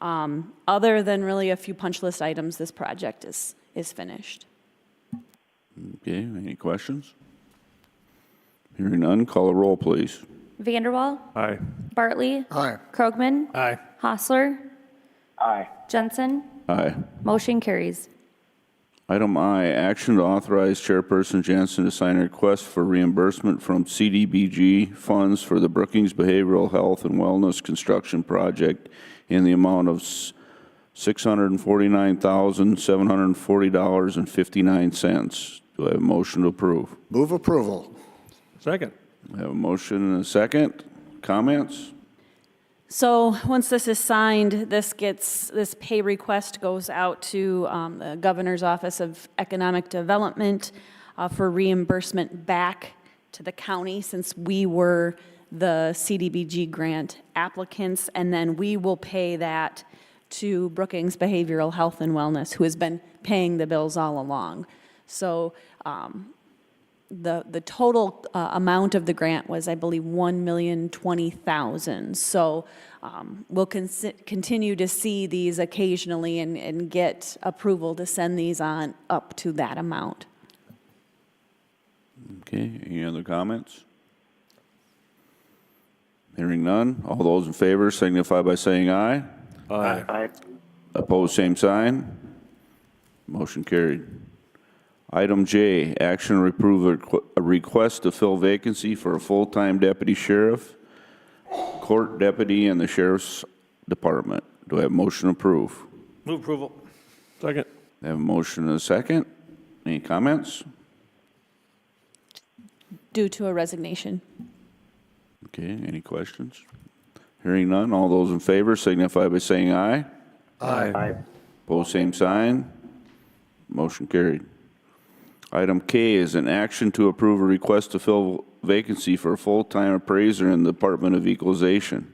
S17: Other than really a few punch list items, this project is finished.
S2: Okay, any questions? Hearing none, call a roll, please.
S6: Vanderwall,
S5: Aye.
S6: Bartley,
S4: Aye.
S6: Krogman,
S4: Aye.
S6: Hostler,
S4: Aye.
S6: Jensen.
S2: Aye.
S6: Motion carries.
S2: Item I, action to authorize Chairperson Jansen to sign a request for reimbursement from CDBG funds for the Brookings Behavioral Health and Wellness Construction Project in the amount of $649,740.59. Do I have a motion to approve?
S19: Move approval.
S5: Second.
S2: I have a motion and a second. Comments?
S17: So once this is signed, this pay request goes out to the Governor's Office of Economic Development for reimbursement back to the county, since we were the CDBG grant applicants, and then we will pay that to Brookings Behavioral Health and Wellness, who has been paying the bills all along. So the total amount of the grant was, I believe, $1,020,000. So we'll continue to see these occasionally and get approval to send these on up to that amount.
S2: Okay, any other comments? Hearing none, all those in favor signify by saying aye.
S5: Aye.
S4: Aye.
S2: Opposed, same sign. Motion carried. Item J, action to approve a request to fill vacancy for a full-time deputy sheriff, court deputy, and the sheriff's department. Do I have a motion to approve?
S4: Move approval.
S5: Second.
S2: I have a motion and a second. Any comments?
S17: Due to a resignation.
S2: Okay, any questions? Hearing none, all those in favor signify by saying aye.
S5: Aye.
S2: Opposed, same sign. Motion carried. Item K is an action to approve a request to fill vacancy for a full-time appraiser in the Department of Equalization.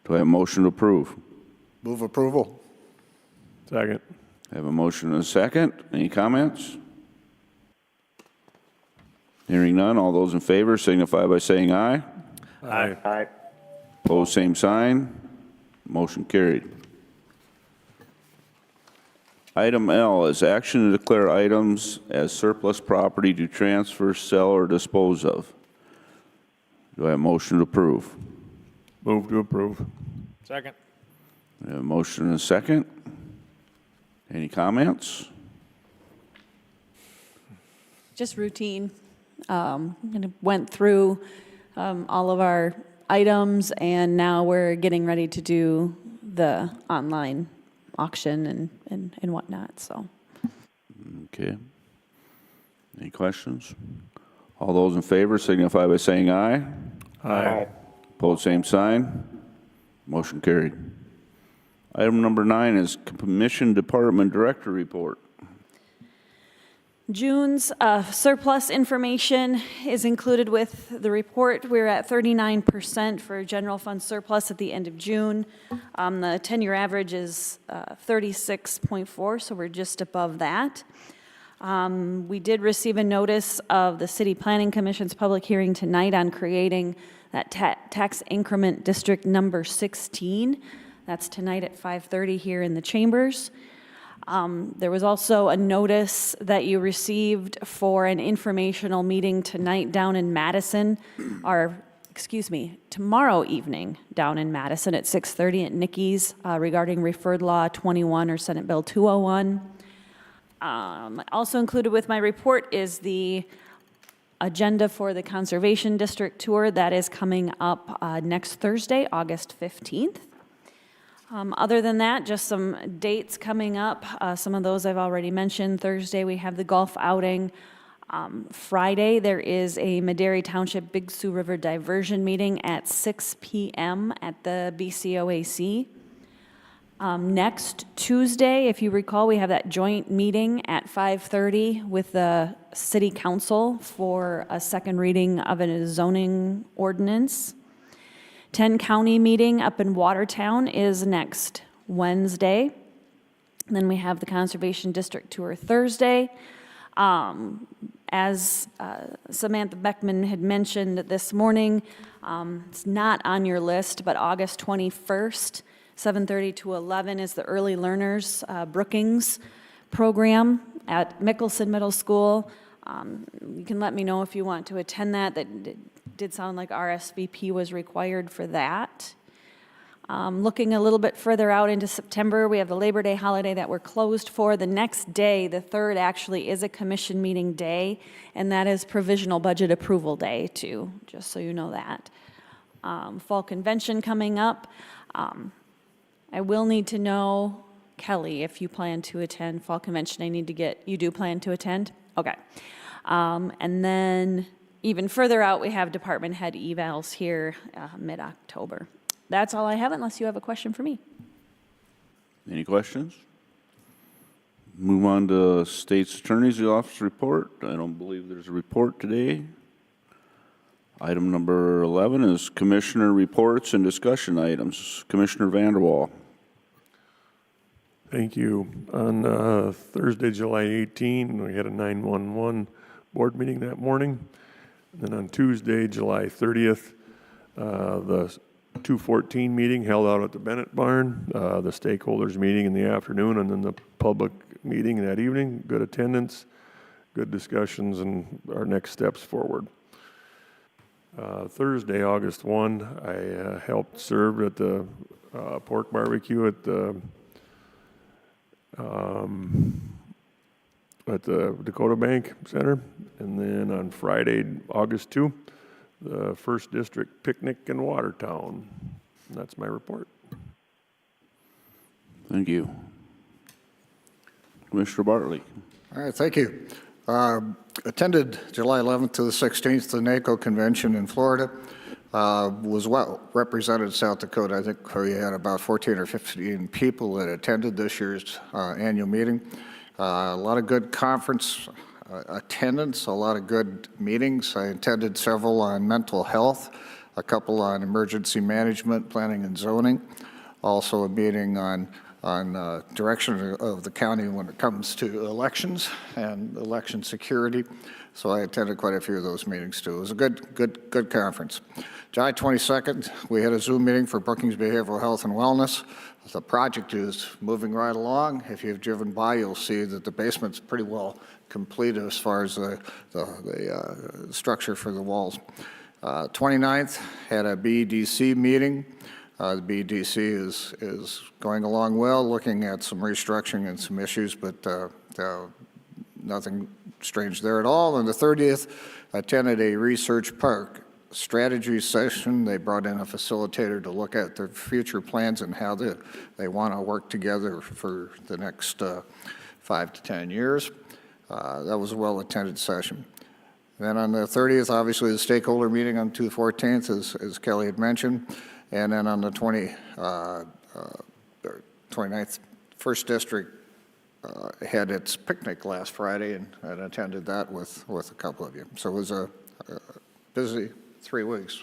S2: Do I have a motion to approve?
S19: Move approval.
S5: Second.
S2: I have a motion and a second. Any comments? Hearing none, all those in favor signify by saying aye.
S5: Aye.
S4: Aye.
S2: Opposed, same sign. Motion carried. Item L is action to declare items as surplus property to transfer, sell, or dispose of. Do I have a motion to approve?
S5: Move to approve.
S4: Second.
S2: I have a motion and a second. Any comments?
S17: Just routine. Went through all of our items, and now we're getting ready to do the online auction and whatnot, so.
S2: Okay. Any questions? All those in favor signify by saying aye.
S5: Aye.
S2: Opposed, same sign. Motion carried. Item number 9 is Commission Department Director Report.
S17: June's surplus information is included with the report. We're at 39% for general fund surplus at the end of June. The 10-year average is 36.4, so we're just above that. We did receive a notice of the City Planning Commission's public hearing tonight on creating that tax increment district number 16. That's tonight at 5:30 here in the chambers. There was also a notice that you received for an informational meeting tonight down in Madison, tomorrow evening down in Madison at 6:30 at Nikki's regarding Referred Law 21 or Senate Bill 201. Also included with my report is the agenda for the Conservation District Tour that is coming up next Thursday, August 15th. Other than that, just some dates coming up. Some of those I've already mentioned. Thursday, we have the golf outing. Friday, there is a Madera Township Big Sioux River diversion meeting at 6 p.m. at the BCOAC. Next Tuesday, if you recall, we have that joint meeting at 5:30 with the City Council for a second reading of a zoning ordinance. 10 County meeting up in Watertown is next Wednesday. And then we have the Conservation District Tour Thursday. As Samantha Beckman had mentioned this morning, it's not on your list, but August 21st, 7:30 to 11 is the Early Learners Brookings program at Mickelson Middle School. You can let me know if you want to attend that. did sound like RSVP was required for that. Looking a little bit further out into September, we have the Labor Day holiday that we're closed for. The next day, the 3rd, actually is a commission meeting day, and that is provisional budget approval day too, just so you know that. Fall convention coming up. I will need to know, Kelly, if you plan to attend fall convention. You do plan to attend? Okay. And then even further out, we have department head evals here mid-October. That's all I have, unless you have a question for me.
S2: Any questions? Move on to State's Attorney's Office report. I don't believe there's a report today. Item number 11 is Commissioner reports and discussion items. Commissioner Vanderwall.
S5: Thank you. On Thursday, July 18, we had a 911 board meeting that morning. And then on Tuesday, July 30th, the 214 meeting held out at the Bennett Barn, the stakeholders meeting in the afternoon, and then the public meeting that evening. Good attendance, good discussions, and our next steps forward. Thursday, August 1, I helped serve at the pork barbecue at the Dakota Bank Center. And then on Friday, August 2, the First District picnic in Watertown. And that's my report.
S2: Thank you. Commissioner Bartley.
S19: All right, thank you. Attended July 11th to the 16th, the NACO convention in Florida. Was well represented South Dakota. I think we had about 14 or 15 people that attended this year's annual meeting. A lot of good conference attendance, a lot of good meetings. I attended several on mental health, a couple on emergency management, planning and zoning, also a meeting on direction of the county when it comes to elections and election security. So I attended quite a few of those meetings too. It was a good conference. July 22nd, we had a Zoom meeting for Brookings Behavioral Health and Wellness. The project is moving right along. If you've driven by, you'll see that the basement's pretty well complete as far as the structure for the walls. 29th, had a BDC meeting. The BDC is going along well, looking at some restructuring and some issues, but nothing strange there at all. And the 30th, attended a research park strategy session. They brought in a facilitator to look at their future plans and how they want to work together for the next 5 to 10 years. That was a well-attended session. Then on the 30th, obviously the stakeholder meeting on 2/14, as Kelly had mentioned. And then on the 29th, First District had its picnic last Friday and attended that with a couple of you. So it was a busy 3 weeks.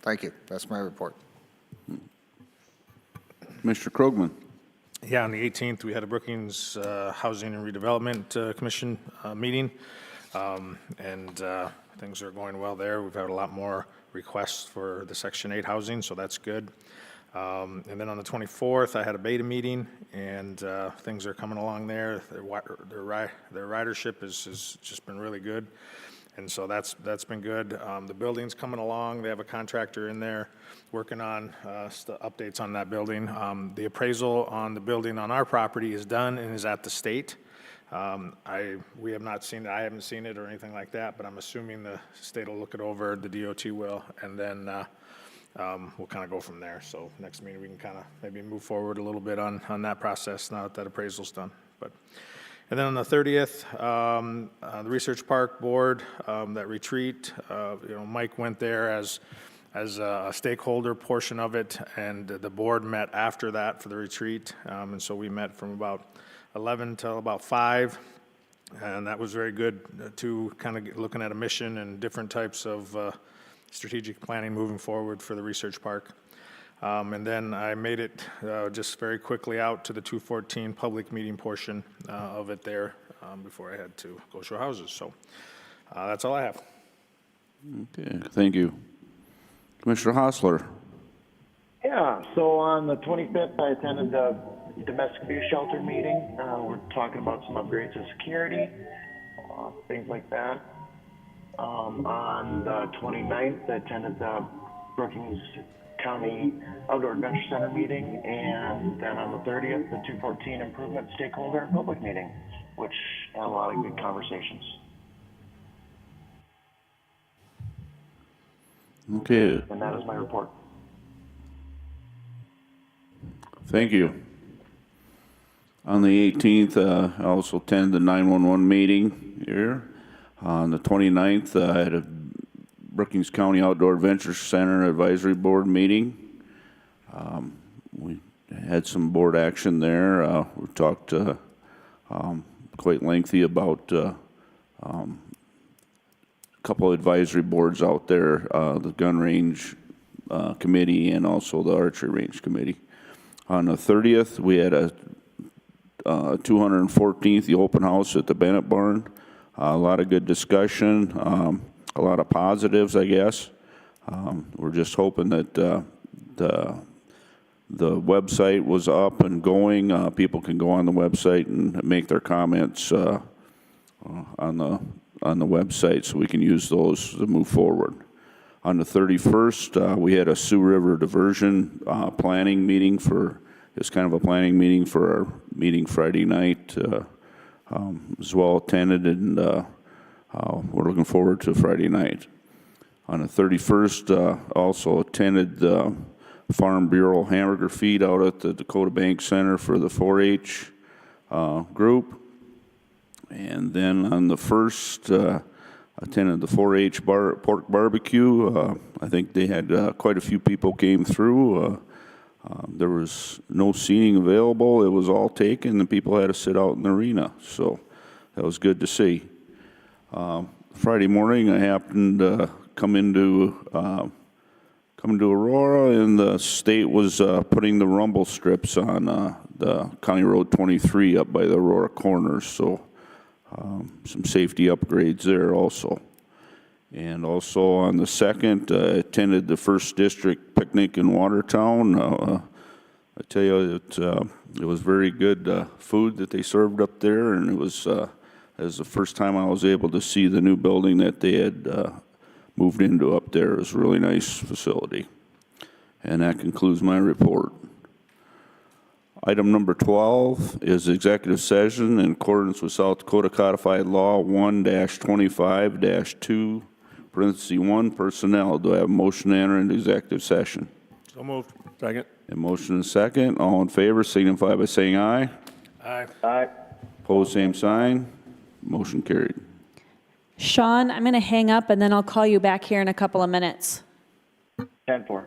S19: Thank you. That's my report.
S2: Mr. Krogman.
S4: Yeah, on the 18th, we had a Brookings Housing and Redevelopment Commission meeting, and things are going well there. We've had a lot more requests for the Section 8 housing, so that's good. And then on the 24th, I had a beta meeting, and things are coming along there. Their ridership has just been really good, and so that's been good. The building's coming along. They have a contractor in there working on updates on that building. The appraisal on the building on our property is done and is at the state. We have not seen it. I haven't seen it or anything like that, but I'm assuming the state will look it over, the DOT will, and then we'll kind of go from there. So next meeting we can kind of maybe move forward a little bit on that process now that appraisal's done. And then on the 30th, the Research Park Board, that retreat, Mike went there as a stakeholder portion of it, and the board met after that for the retreat. And so we met from about 11 till about 5, and that was very good to kind of looking at a mission and different types of strategic planning moving forward for the research park. And then I made it just very quickly out to the 214 public meeting portion of it there before I had to go show houses. So that's all I have.
S2: Okay, thank you. Commissioner Hostler.
S20: Yeah, so on the 25th, I attended the domestic abuse shelter meeting. We're talking about some upgrades of security, things like that. On the 29th, I attended the Brookings County Outdoor Adventure Center meeting, and then on the 30th, the 214 Improvement Stakeholder and Public meeting, which had a lot of good conversations.
S2: Okay,
S20: And that is my report.
S2: thank you. On the 18th, I also attended the 911 meeting here. On the 29th, I had a Brookings County Outdoor Adventure Center Advisory Board meeting. We had some board action there. We talked quite lengthy about a couple of advisory boards out there, the gun range committee and also the archery range committee. On the 30th, we had a 214th, the open house at the Bennett Barn. A lot of good discussion, a lot of positives, I guess. We're just hoping that the website was up and going. People can go on the website and make their comments on the website, so we can use those to move forward. On the 31st, we had a Sioux River diversion planning meeting it's kind of a planning meeting for our meeting Friday night. As well attended, and we're looking forward to Friday night. On the 31st, also attended the Farm Bureau hamburger feed out at the Dakota Bank Center for the 4-H group. And then on the 1st, attended the 4-H pork barbecue. I think they had quite a few people came through. There was no seating available. It was all taken, and people had to sit out in the arena. So that was good to see. Friday morning, I happened to come into Aurora, and the state was putting the rumble strips on the County Road 23 up by the Aurora corners. So some safety upgrades there also. And also on the 2nd, I attended the 1st District picnic in Watertown. I tell you, it was very good food that they served up there, and it was the first time I was able to see the new building that they had moved into up there. It was a really nice facility. And that concludes my report. Item number 12 is executive session in accordance with South Dakota Codified Law 1-25-2. Parenthesis 1, personnel. Do I have a motion to enter into executive session?
S5: So moved. Second.
S2: A motion and a second. All in favor signify by saying aye.
S5: Aye.
S20: Aye.
S2: Opposed, same sign. Motion carried.
S17: Sean, I'm going to hang up and then I'll call you back here in a couple of minutes.
S20: 10-4.